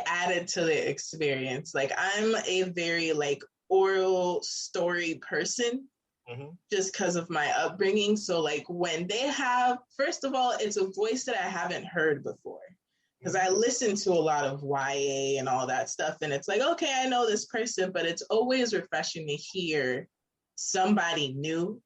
added to the experience. Like, I'm a very like oral story person, just because of my upbringing. So like when they have, first of all, it's a voice that I haven't heard before. Because I listen to a lot of YA and all that stuff, and it's like, okay, I know this person, but it's always refreshing to hear somebody new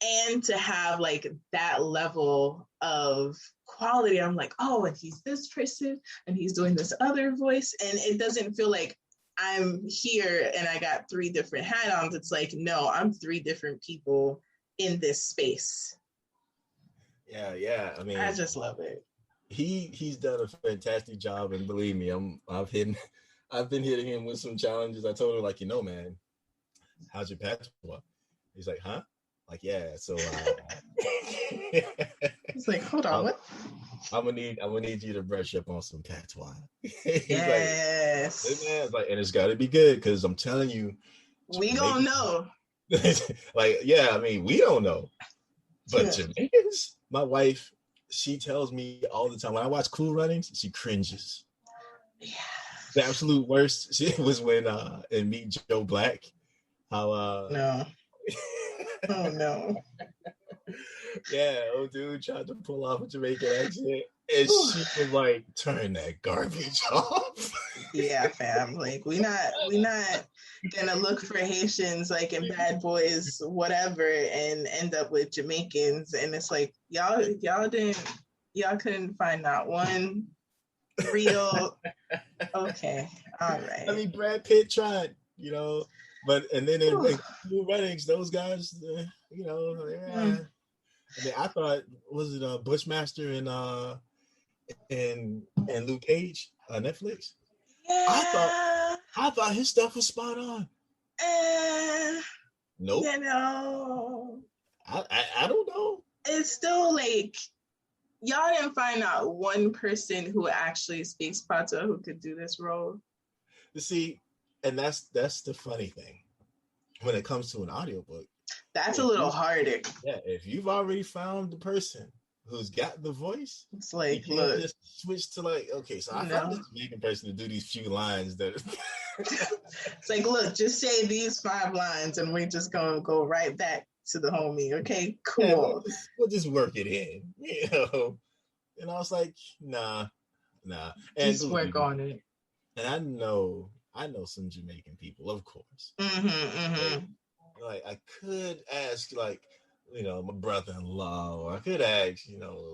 and to have like that level of quality. I'm like, oh, and he's this person and he's doing this other voice, and it doesn't feel like I'm here and I got 3 different hat-ons. It's like, no, I'm 3 different people in this space. Yeah. I mean, I just love it. He's done a fantastic job, and believe me, I've been hitting him with some challenges. I told him, like, man, how's your patois? He's like, huh? Like, yeah. So He's like, hold on, what? I'm gonna need you to brush up on some patois. He's yes. Like, hey man, like, and it's got to be good, because I'm telling you, we gonna know. Like, yeah, I mean, we don't know, but Jamaicans, my wife, she tells me all the time when I watch Cool Runnings, she cringes. Yeah. The absolute worst was when in Meet Joe Black, how no. Oh no. Yeah, old dude tried to pull off a Jamaican accent, and she was like, turn that garbage off. Yeah, fam. Like, we not gonna look for Haitians like in Bad Boys, whatever, and end up with Jamaicans. And it's like, y'all couldn't find not one real. Okay, all right. I mean, Brad Pitt tried, but and then in Cool Runnings, those guys, I mean, I thought, was it Bushmaster and Luke Cage on Netflix? Yeah. I thought his stuff was spot on. Nope. I don't know. It's still like, y'all didn't find out one person who actually speaks Patois who could do this role. You see, and that's the funny thing. When it comes to an audiobook, that's a little harder. Yeah, if you've already found the person who's got the voice, it's like, you can't just switch to like, okay, so I found this Jamaican person to do these few lines that. It's like, look, just say these 5 lines, and we're just gonna go right back to the homie. Okay, cool. Yeah, we'll just work it in, And I was like, nah. And just work on it. And I know some Jamaican people, of course. Like, I could ask, like, my brother-in-law, or I could ask,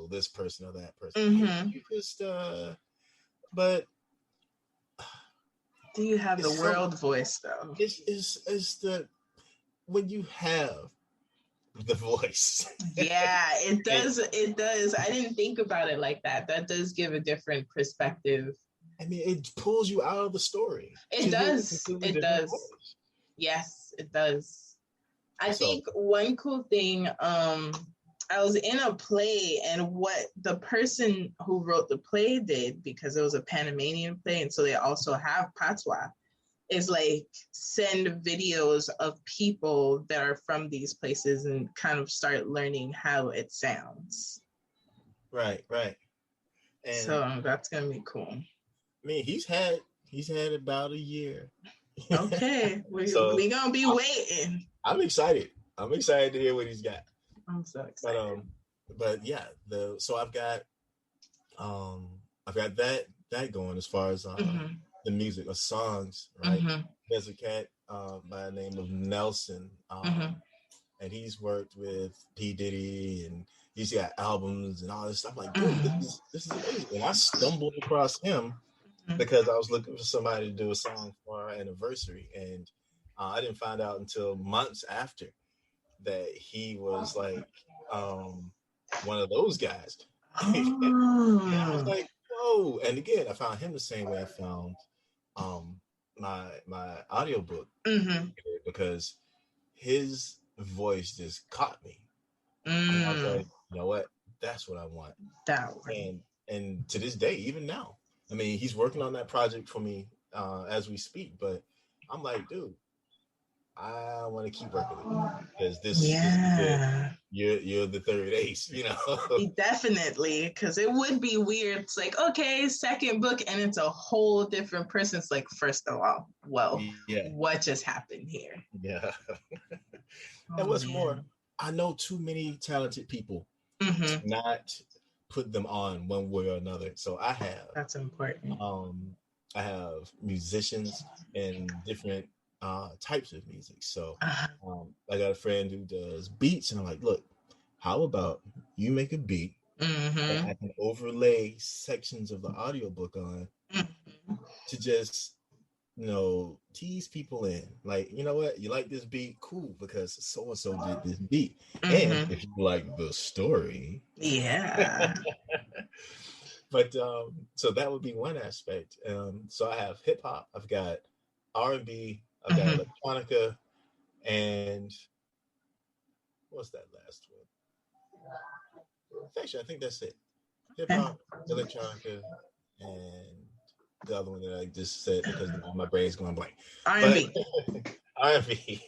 this person or that person. Just, but do you have the world voice though? It's the when you have the voice. Yeah, it does. It does. I didn't think about it like that. That does give a different perspective. I mean, it pulls you out of the story. It does. It does. Voice. Yes, it does. I think one cool thing, I was in a play, and what the person who wrote the play did, because it was a Panamanian play, and so they also have patois, is like send videos of people that are from these places and kind of start learning how it sounds. Right. And so that's gonna be cool. I mean, he's had about a year. Okay, we're gonna be waiting. I'm excited. I'm excited to hear what he's got. I'm so excited. But yeah, so I've got that going as far as the music or songs, right? There's a cat by the name of Nelson, and he's worked with P. Diddy, and he's got albums and all this stuff. I'm like, dude, this is amazing. And I stumbled across him because I was looking for somebody to do a song for our anniversary, and I didn't find out until months after that he was like one of those guys. And I was like, whoa. And again, I found him the same way I found my audiobook, because his voice just caught me. And I was like, you know what? That's what I want. And to this day, even now, I mean, he's working on that project for me as we speak, but I'm like, dude, I want to keep working with you because this is good. Yeah. You're the third ace, Definitely, because it would be weird. It's like, okay, second book, and it's a whole different person. It's like, first of all, well, what just happened here? Yeah. And Oh, what's man. more, I know too many talented people to not put them on one way or another. So I have. That's important. I have musicians and different types of music. So I got a friend who does beats, and I'm like, look, how about you make a beat that I can overlay sections of the audiobook on to just, tease people in. Like, you know what? You like this beat? Cool, because so and so did this beat. And if you like the story. Yeah. But so that would be one aspect. So I have hip hop, I've got R&B, I've got electronica, and what's that last one? Actually, I think that's it. Hip hop, electronica, and the other one that I just said because my brain's going blank. R&B. R&B.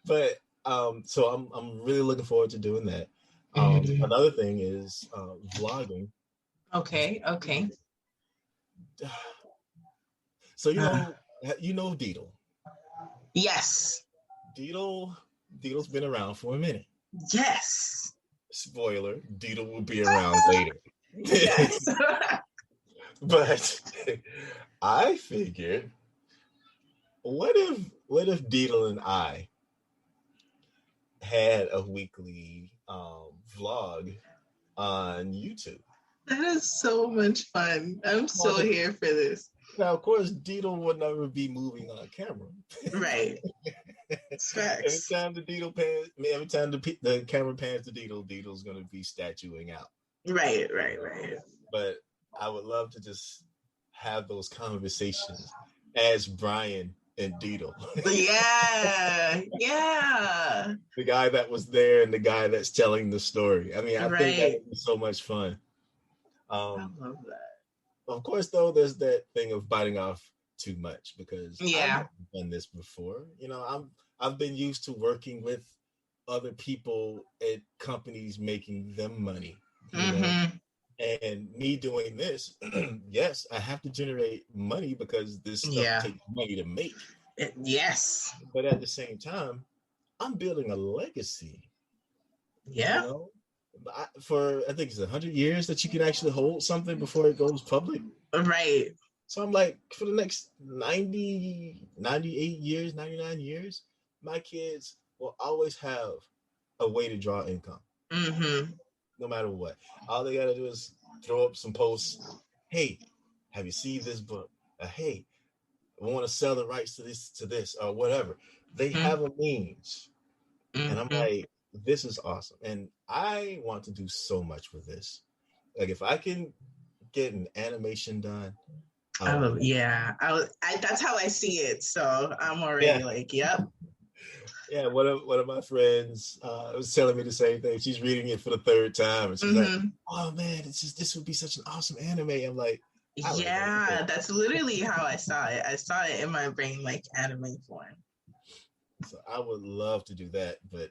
But so I'm really looking forward to doing that. Another thing is vlogging. Okay. So you know Deedle. Yes. Deedle's been around for a minute. Yes. Spoiler, Deedle will be around later. Yes. But I figured, what if Deedle and I had a weekly vlog on YouTube? That is so much fun. I'm so here for this. Now, of course, Deedle would never be moving on camera. Right. It's facts. Every time the camera pans to Deedle, Deedle's going to be statuing out. Right. But I would love to just have those conversations as Brian and Deedle. Yeah. The guy that was there and the guy that's telling the story. I mean, I think that would be so much fun. I love that. Of course, though, there's that thing of biting off too much because I've never done this before. I've been used to working with other people at companies making them money. And me doing this, yes, I have to generate money because this stuff takes money to make. Yes. But at the same time, I'm building a legacy. Yeah. I think it's 100 years that you can actually hold something before it goes public. Right. So I'm like, for the next 90, 98 years, 99 years, my kids will always have a way to draw income. No matter what. All they got to do is throw up some posts. Hey, have you seen this book? Hey, I want to sell the rights to this, or whatever. They have a means. And I'm like, this is awesome. And I want to do so much with this. Like, if I can get an animation done. That's how I see it. So I'm already like, yep. Yeah, one of my friends was telling me the same thing. She's reading it for the third time. And she's like, oh, man, this would be such an awesome anime. I'm like, that's literally how I saw it. I saw it in my brain like anime form. So I would love to do that, but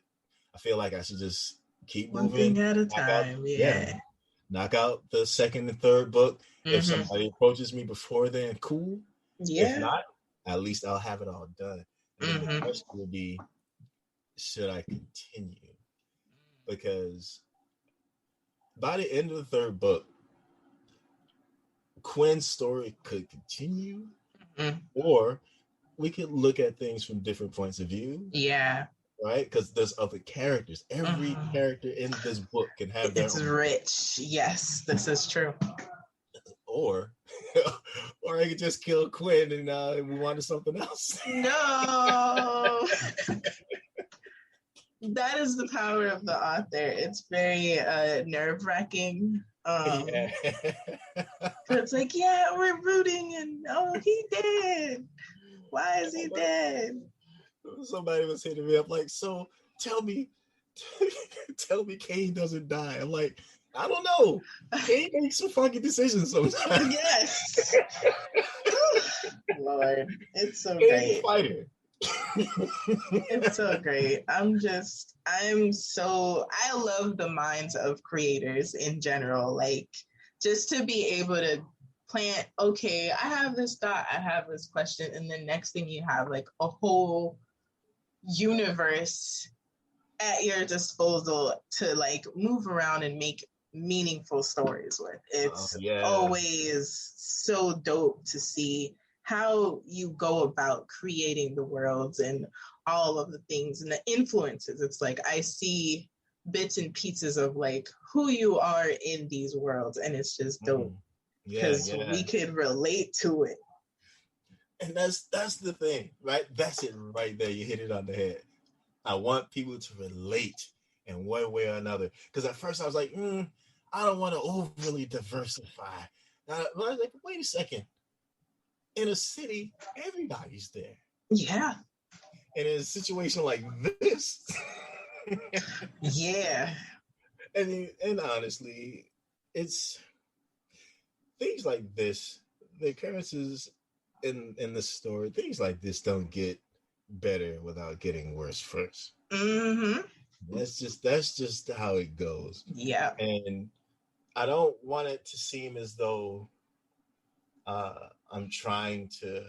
I feel like I should just keep one moving. Thing at a time. Knock out the second and third book. If somebody approaches me before then, cool. If not, at least I'll have it all done. And then the question would be, should I continue? Because by the end of the third book, Quinn's story could continue, or we could look at things from different points of view. Yeah. Right? Because there's other characters. Every character in this book can have their own. Rich. Yes, this is true. Or I could just kill Quinn and move on to something else. No. That is the power of the author. It's very nerve-wracking. It's like, we're rooting, and he dead. Why is he dead? Somebody was hitting me up like, so tell me Kane doesn't die. I'm like, I don't know. Kane makes some fucking decisions sometimes. Yes. Lord, it's so Kane's great. a fighter. It's so great. I love the minds of creators in general. Like, just to be able to plant, okay, I have this thought, I have this question, and then next thing you have like a whole universe at your disposal to like move around and make meaningful stories with. It's always so dope to see how you go about creating the worlds and all of the things and the influences. It's like I see bits and pieces of like who you are in these worlds, and it's just dope because we could relate to it. And that's the thing, right? That's it right there. You hit it on the head. I want people to relate in one way or another. Because at first I was like, I don't want to overly diversify. I was like, wait a second. In a city, everybody's there. Yeah. And in a situation like this. Yeah. I mean, and honestly, it's things like this, the occurrences in the story, things like this don't get better without getting worse first. Mm-hmm. That's just how it goes. Yeah. And I don't want it to seem as though I'm trying to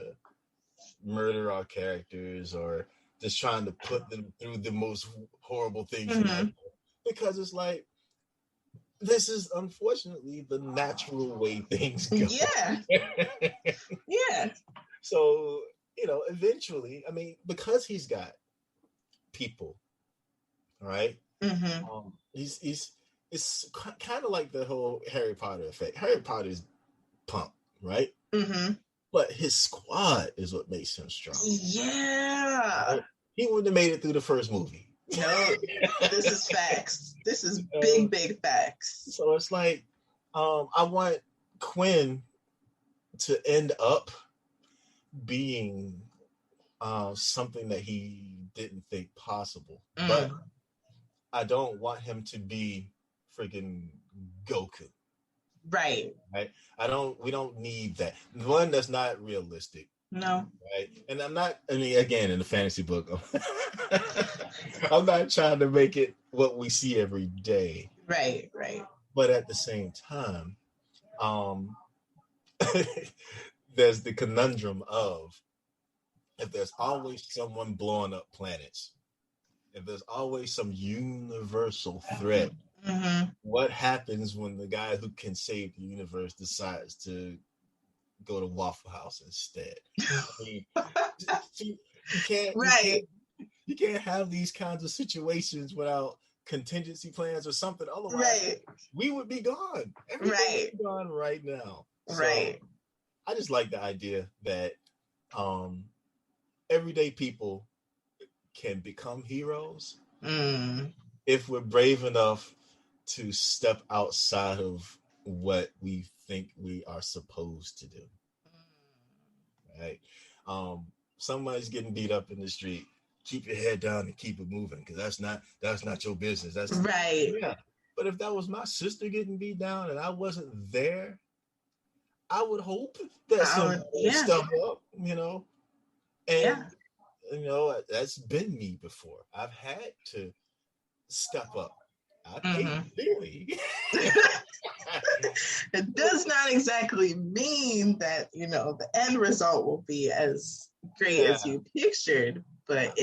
murder our characters or just trying to put them through the most horrible things in life, because it's like, this is unfortunately the natural way things go. Yeah. Yeah. So, eventually, I mean, because he's got people, right? Mm-hmm. It's kind of like the whole Harry Potter effect. Harry Potter's pumped, right? Mm-hmm. But his squad is what makes him strong. Yeah. Right? He wouldn't have made it through the first movie. No, this is facts. This is big facts. So it's like, I want Quinn to end up being something that he didn't think possible. But I don't want him to be freaking Goku. Right. We don't need that. One, that's not realistic. No. Right. And again, in the fantasy book, I'm not trying to make it what we see every day. Right. But at the same time, there's the conundrum of, if there's always someone blowing up planets, if there's always some universal threat, what happens when the guy who can save the universe decides to go to Waffle House instead? I mean, you can't have these kinds of situations without contingency plans or something. Otherwise, we would be gone. Everything would be gone right now. Right. So I just like the idea that everyday people can become heroes if we're brave enough to step outside of what we think we are supposed to do. Right? Somebody's getting beat up in the street. Keep your head down and keep it moving, because that's not your business. That's right. Yeah. But if that was my sister getting beat down and I wasn't there, I would hope that someone would step up, And that's been me before. I've had to step up. I paid dearly. It does not exactly mean that, the end result will be as great as you pictured, but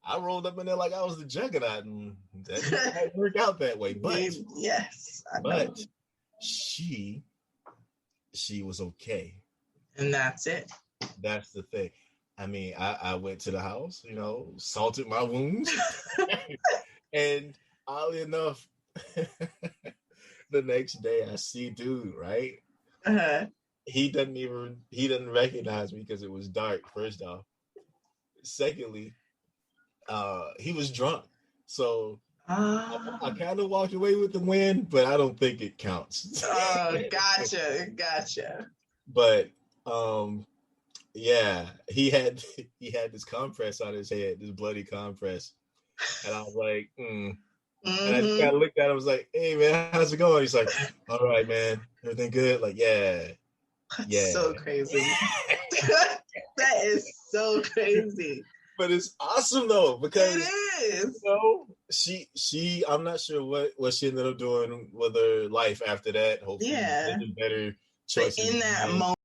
I rolled up in there like I was the Juggernaut, and that didn't work out that way. But yes, but she was okay, and that's it. That's the thing. I mean, I went to the house, salted my wounds, and oddly enough, the next day I see dude, right? He doesn't recognize me because it was dark, first off. Secondly, he was drunk. So I kind of walked away with the win, but I don't think it counts. Oh, gotcha. But yeah, he had this compress on his head, this bloody compress. And I was like, And I just kind of looked at him, I was like, hey man, how's it going? He's like, all right, man, everything good? Like, yeah. That's so crazy. That is so crazy. But it's awesome though, because it is. She I'm not sure what she ended up doing with her life after that. Hopefully making better choices. But in that moment,